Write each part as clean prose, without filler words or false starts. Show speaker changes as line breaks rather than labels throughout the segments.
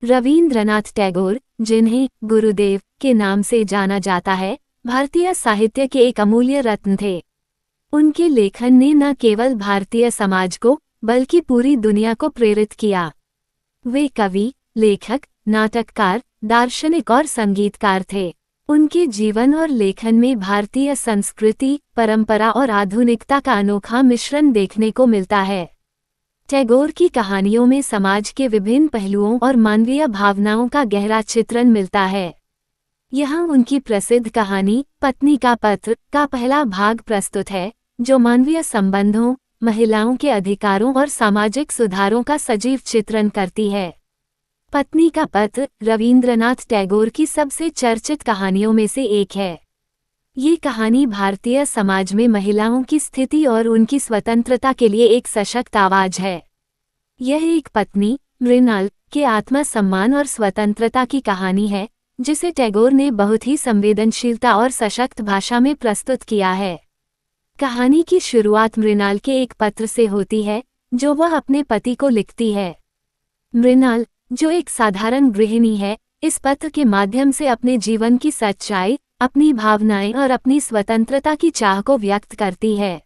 रवींद्रनाथ टैगोर, जिन्हें गुरुदेव के नाम से जाना जाता है, भारतीय साहित्य के एक अमूल्य रत्न थे। उनके लेखन ने न केवल भारतीय समाज को बल्कि पूरी दुनिया को प्रेरित किया। वे कवि, लेखक, नाटककार, दार्शनिक और संगीतकार थे। उनके जीवन और लेखन में भारतीय संस्कृति, परंपरा और आधुनिकता का अनोखा मिश्रण देखने को मिलता है। टैगोर की कहानियों में समाज के विभिन्न पहलुओं और मानवीय भावनाओं का गहरा चित्रण मिलता है। यहाँ उनकी प्रसिद्ध कहानी पत्नी का पत्र का पहला भाग प्रस्तुत है, जो मानवीय संबंधों, महिलाओं के अधिकारों और सामाजिक सुधारों का सजीव चित्रण करती है। पत्नी का पत्र रवींद्रनाथ टैगोर की सबसे चर्चित कहानियों में से एक है। ये कहानी भारतीय समाज में महिलाओं की स्थिति और उनकी स्वतंत्रता के लिए एक सशक्त आवाज है। यह एक पत्नी, मृणाल, के आत्मसम्मान और स्वतंत्रता की कहानी है, जिसे टैगोर ने बहुत ही संवेदनशीलता और सशक्त भाषा में प्रस्तुत किया है। कहानी की शुरुआत मृणाल के एक पत्र से होती है, जो वह अपने पति को लिखती है। मृणाल, जो एक साधारण गृहिणी है, इस पत्र के माध्यम से अपने जीवन की सच्चाई, अपनी भावनाएं और अपनी स्वतंत्रता की चाह को व्यक्त करती है।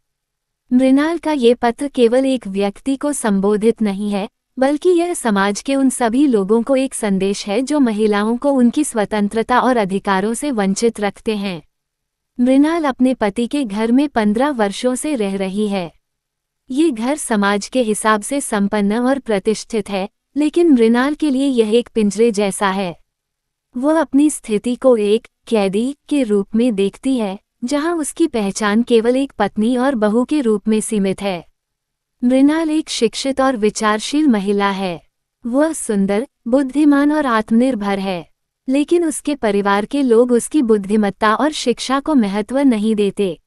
मृणाल का ये पत्र केवल एक व्यक्ति को संबोधित नहीं है, बल्कि यह समाज के उन सभी लोगों को एक संदेश है जो महिलाओं को उनकी स्वतंत्रता और अधिकारों से वंचित रखते हैं। मृणाल अपने पति के घर में 15 वर्षों से रह रही है। ये घर समाज के हिसाब से संपन्न और प्रतिष्ठित है, लेकिन मृणाल के लिए यह एक पिंजरे जैसा है। वह अपनी स्थिति को एक कैदी के रूप में देखती है, जहां उसकी पहचान केवल एक पत्नी और बहू के रूप में सीमित है। मृणाल एक शिक्षित और विचारशील महिला है। वह सुंदर, बुद्धिमान और आत्मनिर्भर है, लेकिन उसके परिवार के लोग उसकी बुद्धिमत्ता और शिक्षा को महत्व नहीं देते।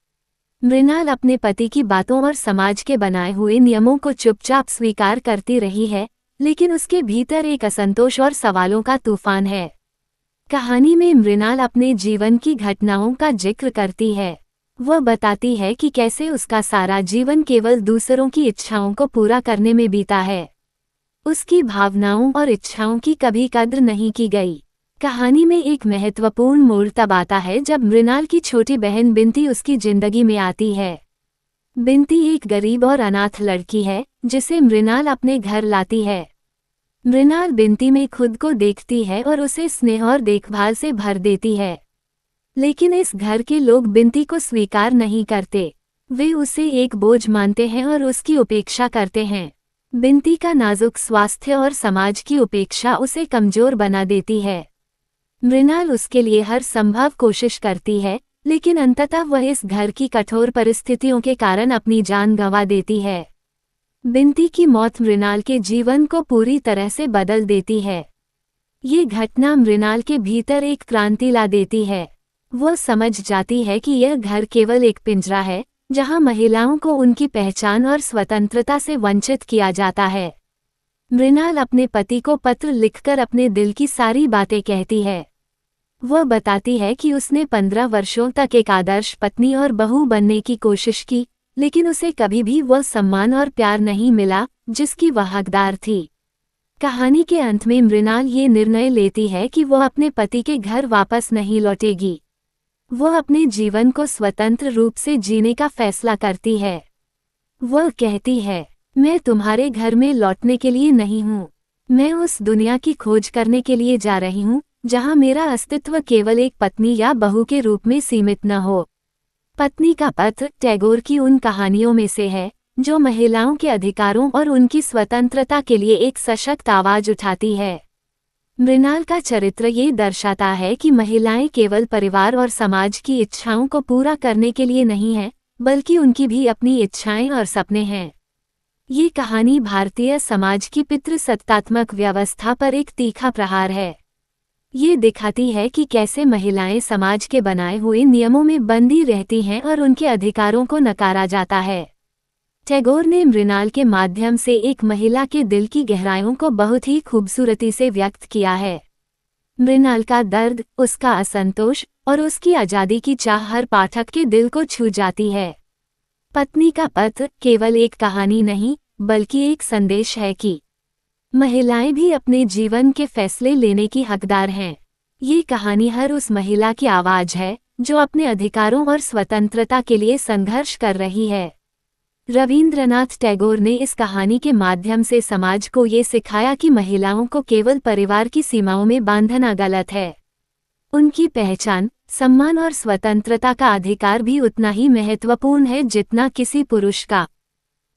मृणाल अपने पति की बातों और समाज के बनाए हुए नियमों को चुपचाप स्वीकार करती रही है, लेकिन उसके भीतर एक असंतोष और सवालों का तूफान है। कहानी में मृणाल अपने जीवन की घटनाओं का जिक्र करती है। वह बताती है कि कैसे उसका सारा जीवन केवल दूसरों की इच्छाओं को पूरा करने में बीता है। उसकी भावनाओं और इच्छाओं की कभी कद्र नहीं की गई। कहानी में एक महत्वपूर्ण मोड़ तब आता है जब मृणाल की छोटी बहन बिंती उसकी जिंदगी में आती है। बिंती एक गरीब और अनाथ लड़की है, जिसे मृणाल अपने घर लाती है। मृणाल बिंती में खुद को देखती है और उसे स्नेह और देखभाल से भर देती है। लेकिन इस घर के लोग बिंती को स्वीकार नहीं करते। वे उसे एक बोझ मानते हैं और उसकी उपेक्षा करते हैं। बिंती का नाजुक स्वास्थ्य और समाज की उपेक्षा उसे कमजोर बना देती है। मृणाल उसके लिए हर संभव कोशिश करती है, लेकिन अंततः वह इस घर की कठोर परिस्थितियों के कारण अपनी जान गंवा देती है। बिंती की मौत मृणाल के जीवन को पूरी तरह से बदल देती है। ये घटना मृणाल के भीतर एक क्रांति ला देती है। वह समझ जाती है कि यह घर केवल एक पिंजरा है, जहां महिलाओं को उनकी पहचान और स्वतंत्रता से वंचित किया जाता है। मृणाल अपने पति को पत्र लिखकर अपने दिल की सारी बातें कहती है। वह बताती है कि उसने 15 वर्षों तक एक आदर्श पत्नी और बहू बनने की कोशिश की, लेकिन उसे कभी भी वह सम्मान और प्यार नहीं मिला जिसकी वह हकदार थी। कहानी के अंत में मृणाल ये निर्णय लेती है कि वह अपने पति के घर वापस नहीं लौटेगी। वह अपने जीवन को स्वतंत्र रूप से जीने का फैसला करती है। वह कहती है, मैं तुम्हारे घर में लौटने के लिए नहीं हूँ। मैं उस दुनिया की खोज करने के लिए जा रही हूँ, जहाँ मेरा अस्तित्व केवल एक पत्नी या बहू के रूप में सीमित न हो। पत्नी का पत्र टैगोर की उन कहानियों में से है, जो महिलाओं के अधिकारों और उनकी स्वतंत्रता के लिए एक सशक्त आवाज उठाती है। मृणाल का चरित्र ये दर्शाता है कि महिलाएं केवल परिवार और समाज की इच्छाओं को पूरा करने के लिए नहीं हैं, बल्कि उनकी भी अपनी इच्छाएं और सपने हैं। ये कहानी भारतीय समाज की पितृसत्तात्मक व्यवस्था पर एक तीखा प्रहार है। ये दिखाती है कि कैसे महिलाएं समाज के बनाए हुए नियमों में बंधी रहती हैं और उनके अधिकारों को नकारा जाता है। टैगोर ने मृणाल के माध्यम से एक महिला के दिल की गहराइयों को बहुत ही खूबसूरती से व्यक्त किया है। मृणाल का दर्द, उसका असंतोष और उसकी आज़ादी की चाह हर पाठक के दिल को छू जाती है। पत्नी का पत्र केवल एक कहानी नहीं, बल्कि एक संदेश है कि महिलाएं भी अपने जीवन के फैसले लेने की हकदार हैं। ये कहानी हर उस महिला की आवाज है जो अपने अधिकारों और स्वतंत्रता के लिए संघर्ष कर रही है। रवींद्रनाथ टैगोर ने इस कहानी के माध्यम से समाज को ये सिखाया कि महिलाओं को केवल परिवार की सीमाओं में बांधना गलत है। उनकी पहचान, सम्मान और स्वतंत्रता का अधिकार भी उतना ही महत्वपूर्ण है जितना किसी पुरुष का।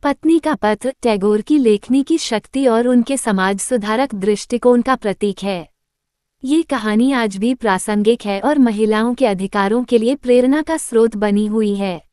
पत्नी का पथ टैगोर की लेखनी की शक्ति और उनके समाज सुधारक दृष्टिकोण का प्रतीक है। ये कहानी आज भी प्रासंगिक है और महिलाओं के अधिकारों के लिए प्रेरणा का स्रोत बनी हुई है।